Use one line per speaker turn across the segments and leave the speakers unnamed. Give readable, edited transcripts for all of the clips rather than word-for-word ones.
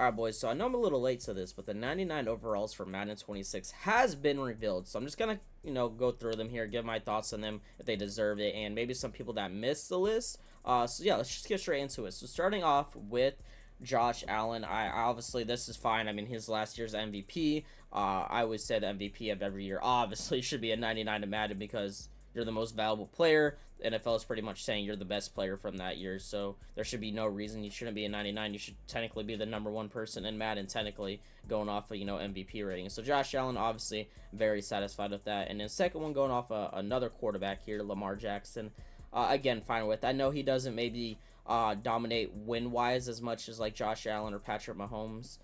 Alright, boys, so I know I'm a little late to this, but the 99 overalls for Madden 26 has been revealed. So I'm just gonna, go through them here, give my thoughts on them, if they deserve it, and maybe some people that missed the list. So yeah, let's just get straight into it. So starting off with Josh Allen, I obviously, this is fine. I mean, his last year's MVP. I always said MVP of every year obviously should be a 99 to Madden because you're the most valuable player. The NFL is pretty much saying you're the best player from that year, so there should be no reason you shouldn't be a 99. You should technically be the number one person in Madden, technically going off of MVP rating. So Josh Allen, obviously, very satisfied with that. And then second one, going off another quarterback here, Lamar Jackson. Again, fine with. I know he doesn't maybe dominate win wise as much as like Josh Allen or Patrick Mahomes,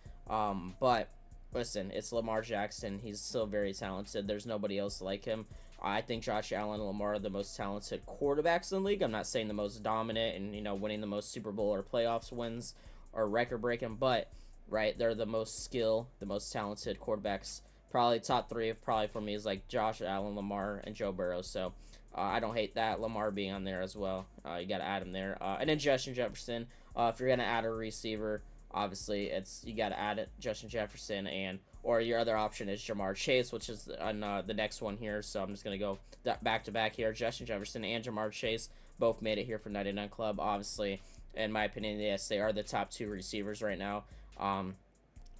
but listen, it's Lamar Jackson. He's still very talented. There's nobody else like him. I think Josh Allen and Lamar are the most talented quarterbacks in the league. I'm not saying the most dominant and winning the most Super Bowl or playoffs wins or record breaking, but right, they're the most skill, the most talented quarterbacks. Probably top three of probably for me is like Josh Allen, Lamar, and Joe Burrow. So I don't hate that Lamar being on there as well. You got to add him there, and then Justin Jefferson. If you're gonna add a receiver, obviously it's you got to add it Justin Jefferson, and or your other option is Jamar Chase, which is on the next one here. So I'm just gonna go back to back here. Justin Jefferson and Jamar Chase both made it here for 99 Club. Obviously, in my opinion, yes, they are the top two receivers right now.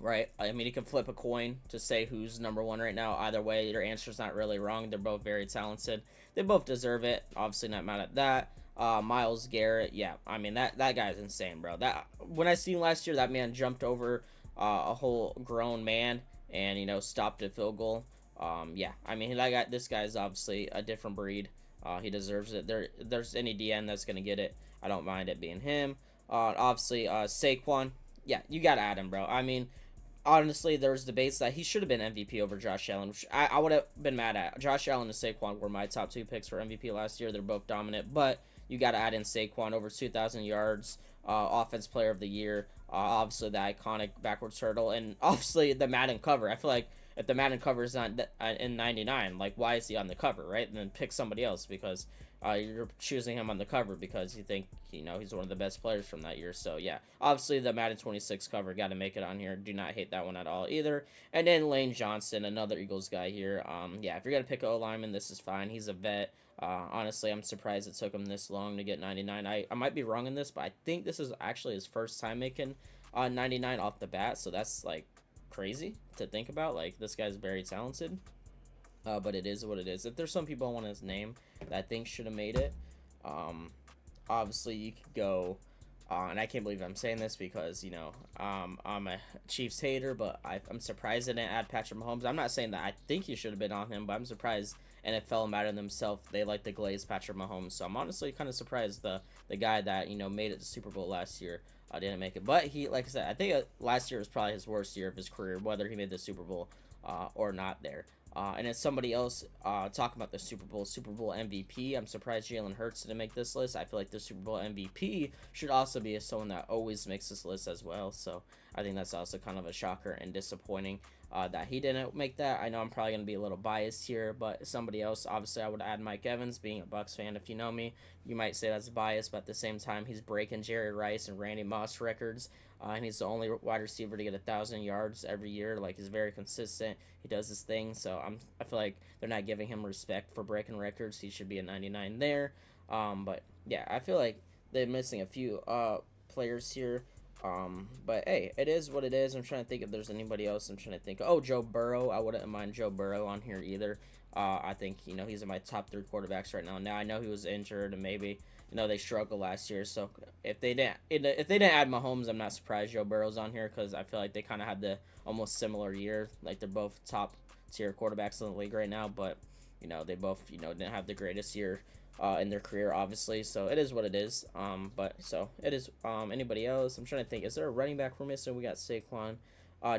Right? I mean, you can flip a coin to say who's number one right now. Either way, your answer's not really wrong. They're both very talented. They both deserve it. Obviously, not mad at that. Miles Garrett, yeah, I mean that guy's insane, bro. That when I seen last year, that man jumped over a whole grown man and stopped a field goal. Yeah, I mean this guy's obviously a different breed. He deserves it. There's any DN that's gonna get it. I don't mind it being him. Obviously, Saquon, yeah, you gotta add him, bro. I mean, honestly, there's debates that he should have been MVP over Josh Allen, which I would have been mad at. Josh Allen and Saquon were my top two picks for MVP last year. They're both dominant, but you got to add in Saquon, over 2,000 yards, offense player of the year, obviously the iconic backwards turtle, and obviously the Madden cover. I feel like if the Madden cover is not in 99, like why is he on the cover, right? And then pick somebody else because you're choosing him on the cover because you think he's one of the best players from that year. So yeah, obviously the Madden 26 cover got to make it on here. Do not hate that one at all either. And then Lane Johnson, another Eagles guy here. Yeah, if you're gonna pick a lineman, this is fine. He's a vet. Honestly, I'm surprised it took him this long to get 99. I might be wrong in this, but I think this is actually his first time making 99 off the bat. So that's like crazy to think about. Like this guy's very talented. But it is what it is. If there's some people I want his name that I think should have made it, obviously you could go, and I can't believe I'm saying this because I'm a Chiefs hater, but I'm surprised they didn't add Patrick Mahomes. I'm not saying that I think he should have been on him, but I'm surprised NFL Madden themselves they like to glaze Patrick Mahomes. So I'm honestly kind of surprised the guy that made it to Super Bowl last year didn't make it. But he, like I said, I think last year was probably his worst year of his career, whether he made the Super Bowl or not there. And then somebody else talking about the Super Bowl MVP. I'm surprised Jalen Hurts didn't make this list. I feel like the Super Bowl MVP should also be someone that always makes this list as well. So I think that's also kind of a shocker and disappointing that he didn't make that. I know I'm probably going to be a little biased here, but somebody else, obviously I would add Mike Evans. Being a Bucks fan, if you know me, you might say that's biased, but at the same time, he's breaking Jerry Rice and Randy Moss records. And he's the only wide receiver to get 1,000 yards every year. Like he's very consistent. He does his thing. So I feel like they're not giving him respect for breaking records. He should be a 99 there. But yeah, I feel like they're missing a few players here. But hey, it is what it is. I'm trying to think if there's anybody else. I'm trying to think. Oh, Joe Burrow. I wouldn't mind Joe Burrow on here either. I think he's in my top three quarterbacks right now. Now I know he was injured and maybe they struggled last year. So if they didn't add Mahomes, I'm not surprised Joe Burrow's on here because I feel like they kind of had the almost similar year. Like they're both top tier quarterbacks in the league right now, but they both didn't have the greatest year in their career, obviously. So it is what it is. But so it is. Anybody else? I'm trying to think. Is there a running back we're missing? We got Saquon,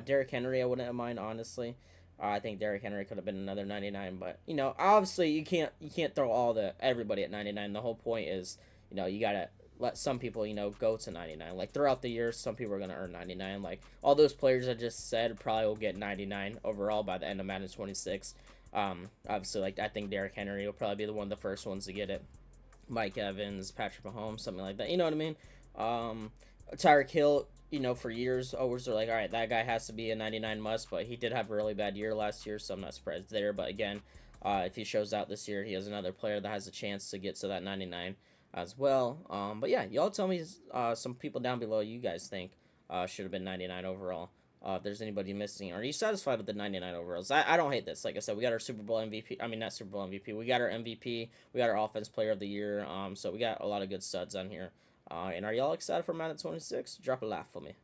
Derrick Henry. I wouldn't mind honestly. I think Derrick Henry could have been another 99, but obviously you can't throw everybody at 99. The whole point is you gotta let some people go to 99. Like throughout the year, some people are gonna earn 99. Like all those players I just said probably will get 99 overall by the end of Madden 26. Obviously, like I think Derrick Henry will probably be one of the first ones to get it. Mike Evans, Patrick Mahomes, something like that. You know what I mean? Tyreek Hill, for years, always are like, all right, that guy has to be a 99 must, but he did have a really bad year last year, so I'm not surprised there. But again, if he shows out this year, he has another player that has a chance to get to that 99 as well. But yeah, y'all tell me some people down below you guys think should have been 99 overall. If there's anybody missing, are you satisfied with the 99 overalls? I don't hate this. Like I said, we got our Super Bowl MVP. I mean, not Super Bowl MVP. We got our MVP. We got our Offense Player of the Year. So we got a lot of good studs on here. And are y'all excited for Madden 26? Drop a laugh for me.